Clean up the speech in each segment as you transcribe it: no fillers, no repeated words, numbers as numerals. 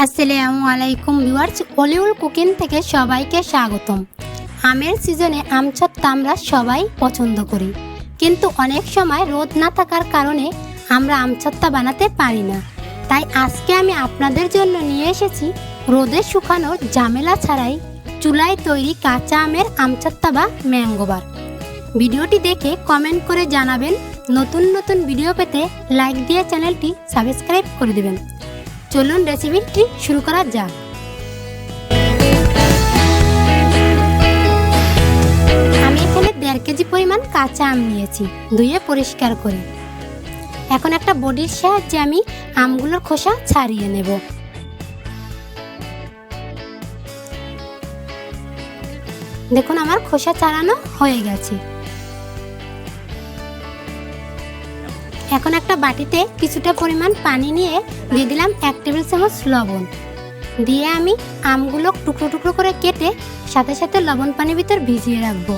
আসসালামু আলাইকুম viewers, Oliul cooking থেকে সবাইকে স্বাগতম। আমের সিজনে আম ছত্তা আমরা সবাই পছন্দ করি, কিন্তু অনেক সময় রোদ না থাকার কারণে আমরা আম ছত্তা বানাতে পারি না। তাই আজকে আমি আপনাদের জন্য নিয়ে এসেছি রোদে শুকানোর ঝামেলা ছাড়াই চুলায় তৈরি কাঁচা আমের আম ছত্তা বা ম্যাঙ্গো বার। ভিডিওটি দেখে কমেন্ট করে জানাবেন। নতুন নতুন ভিডিও পেতে লাইক দিয়ে চ্যানেলটি সাবস্ক্রাইব করে দেবেন। চলুন রেসিপিটি শুরু করা যাক। আমি এখানে 1.5 কেজি পরিমাণ কাঁচা আম নিয়েছি, ধুয়ে পরিষ্কার করে। এখন একটা বডির সাহায্যে আমি আমগুলোর খোসা ছাড়িয়ে নেব। দেখুন আমার খোসা ছাড়ানো হয়ে গেছে। এখন একটা বাটিতে কিছুটা পরিমাণ পানি নিয়ে দিয়ে দিলাম 1 টেবিল চামচ লবণ। দিয়ে আমি আমগুলো টুকরো টুকরো করে কেটে সাথে সাথে লবণ পানির ভিতর ভিজিয়ে রাখবো,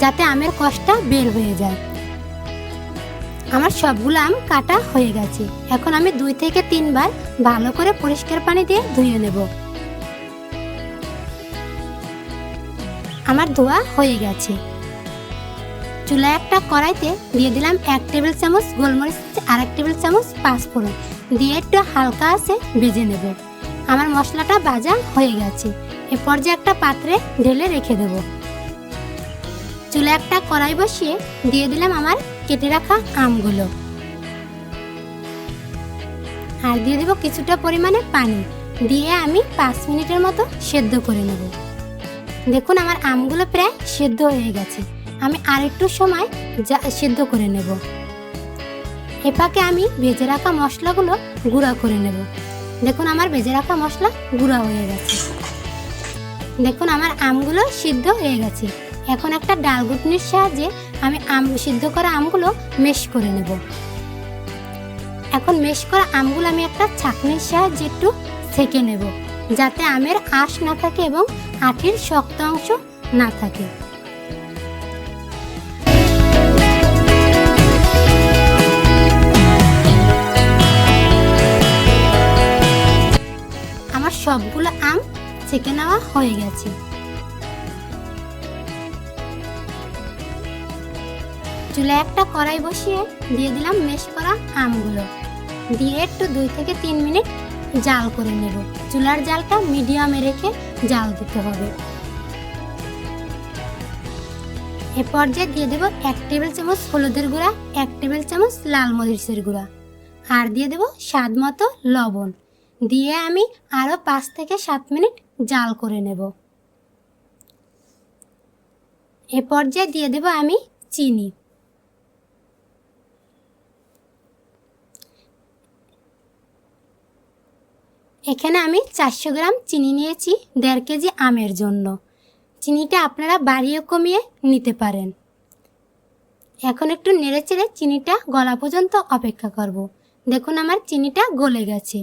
যাতে আমের কষটা বের হয়ে যায়। আমার সবগুলো আম কাটা হয়ে গেছে। এখন আমি 2 থেকে 3 বার ভালো করে পরিষ্কার পানি দিয়ে ধুয়ে নেব। আমার ধোয়া হয়ে গেছে। চুলায় একটা কড়াইতে দিয়ে দিলাম 1 টেবিল চামচ গোলমরিচ আর 1 টেবিল চামচ পাঁচফোড়ন দিয়ে একটু হালকা আছে ভেজে নেব। আমার মশলাটা ভাজা হয়ে গেছে। এ পর্যায়ে একটা পাত্রে ঢেলে রেখে দেব। চুলায় একটা কড়াই বসিয়ে দিয়ে দিলাম আমার কেটে রাখা আমগুলো, আর দিয়ে দেব কিছুটা পরিমাণে পানি। দিয়ে আমি 5 মিনিটের মতো সেদ্ধ করে নেব। দেখুন আমার আমগুলো প্রায় সেদ্ধ হয়ে গেছে। আমি আর একটু সময় সেদ্ধ করে নেব। এ ফাঁকে আমি ভেজে রাখা মশলাগুলো গুঁড়া করে নেব। দেখুন আমার ভেজে রাখা মশলা গুঁড়া হয়ে গেছে। দেখুন আমার আমগুলো সিদ্ধ হয়ে গেছে। এখন একটা ডাল ঘুটনির সাহায্যে আমি সিদ্ধ করা আমগুলো মেশ করে নেব। এখন মেশ করা আমগুলো আমি একটা ছাঁকনির সাহায্যে একটু ছেঁকে নেব, যাতে আমের আঁশ না থাকে এবং আঠির শক্ত অংশ না থাকে। আমার সবগুলো আম ছেঁকে নেওয়া হয়ে গেছে। চুলায় একটা কড়াই বসিয়ে দিয়ে দিলাম মেশ করা আমগুলো। দিয়ে একটু 2 থেকে 3 মিনিট জাল করে নেব। চুলার জালটা মিডিয়ামে রেখে জাল দিতে হবে। এ পর্যায়ে দিয়ে দেব 1 টেবিল চামচ হলুদের গুঁড়া, 1 টেবিল চামচ লাল মরিচের গুঁড়া, আর দিয়ে দেব স্বাদ মতো লবণ। দিয়ে আমি আরও 5 থেকে 7 মিনিট জাল করে নেব। এ পর্যায়ে দিয়ে দেব আমি চিনি। এখানে আমি 400 গ্রাম চিনি নিয়েছি 1.5 কেজি আমের জন্য। চিনিটা আপনারা বাড়িয়ে কমিয়ে নিতে পারেন। এখন একটু নেড়েচেড়ে চিনিটা গলা পর্যন্ত অপেক্ষা করব। দেখুন আমার চিনিটা গলে গেছে।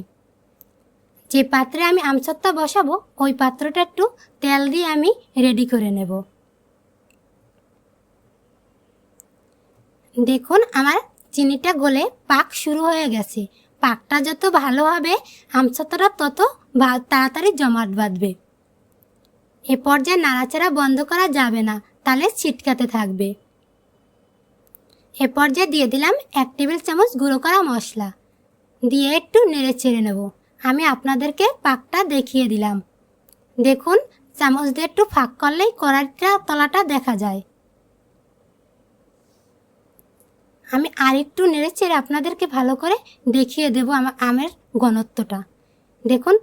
যে পাত্রে আমি আমছত্তা বসাবো ওই পাত্রটা একটু তেল দিয়ে আমি রেডি করে নেব। দেখুন আমার চিনিটা গলে পাক শুরু হয়ে গেছে। পাকটা যত ভালো হবে আমছত্তাটা তত তাড়াতাড়ি জমাট বাঁধবে। এ পর্যায়ে নাড়াচাড়া বন্ধ করা যাবে না, তাহলে ছিটকাতে থাকবে। এ পর্যায়ে দিয়ে দিলাম 1 টেবিল চামচ গুঁড়ো করা মশলা। দিয়ে একটু নেড়ে চেড়ে নেব। আমি আপনাদেরকে পাকটা দেখিয়ে দিলাম। দেখুন চামচ দিয়ে একটু ফাঁক করলেই কড়াইটা তলাটা দেখা যায়। আমি আর একটু নেড়ে চেড়ে আপনাদেরকে ভালো করে দেখিয়ে দেব আমার আমের ঘনত্বটা। দেখুন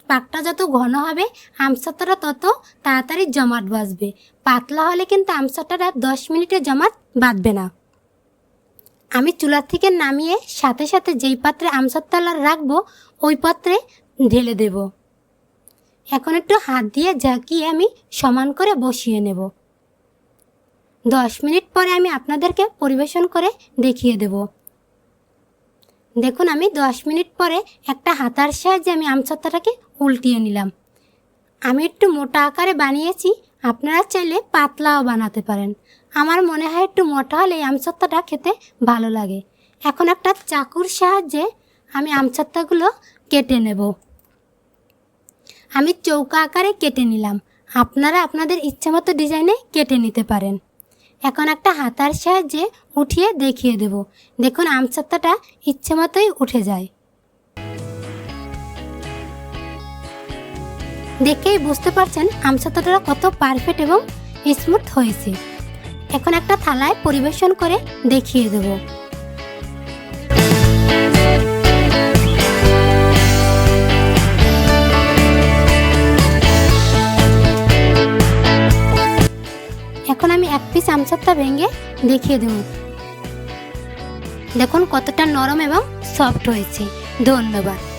পাকটা যত ঘন হবে আমছত্তাটা তত তাড়াতাড়ি জমাট বাঁধবে। পাতলা হলে কিন্তু আমছত্তাটা 10 মিনিটে জমাট বাঁধবে না। আমি চুলা থেকে নামিয়ে সাথে সাথে যেই পাত্রে আমছত্তা রাখবো ওই পাত্রে ঢেলে দেব। এখন একটু হাত দিয়ে ঝাঁকিয়ে আমি সমান করে বসিয়ে নেব। 10 মিনিট পরে আমি আপনাদেরকে পরিবেশন করে দেখিয়ে দেব। দেখুন আমি 10 মিনিট পরে একটা হাতার সাহায্যে আমি আমছত্তাটাকে উল্টিয়ে নিলাম। আমি একটু মোটা আকারে বানিয়েছি, আপনারা চাইলে পাতলাও বানাতে পারেন। আমার মনে হয় একটু মোটা হলে আমছত্তাটা খেতে ভালো লাগে। এখন একটা চাকুর সাহায্যে আমি আমছত্তাগুলো কেটে নেব। আমি চৌকা আকারে কেটে নিলাম। আপনারা আপনাদের ইচ্ছা মতো ডিজাইনে কেটে নিতে পারেন। এখন একটা হাতার সাহায্যে উঠিয়ে দেখিয়ে দেব। দেখুন আমসত্ত্বটা ইচ্ছে মতোই উঠে যায়। দেখেই বুঝতে পারছেন আমসত্ত্বটা কত পারফেক্ট এবং স্মুথ হয়েছে। এখন একটা থালায় পরিবেশন করে দেখিয়ে দেব। এখন আমি এক পিস আমসত্ত্ব ভেঙে দেখিয়ে দেব। দেখুন কতটা নরম এবং সফট হয়েছে। ধন্যবাদ।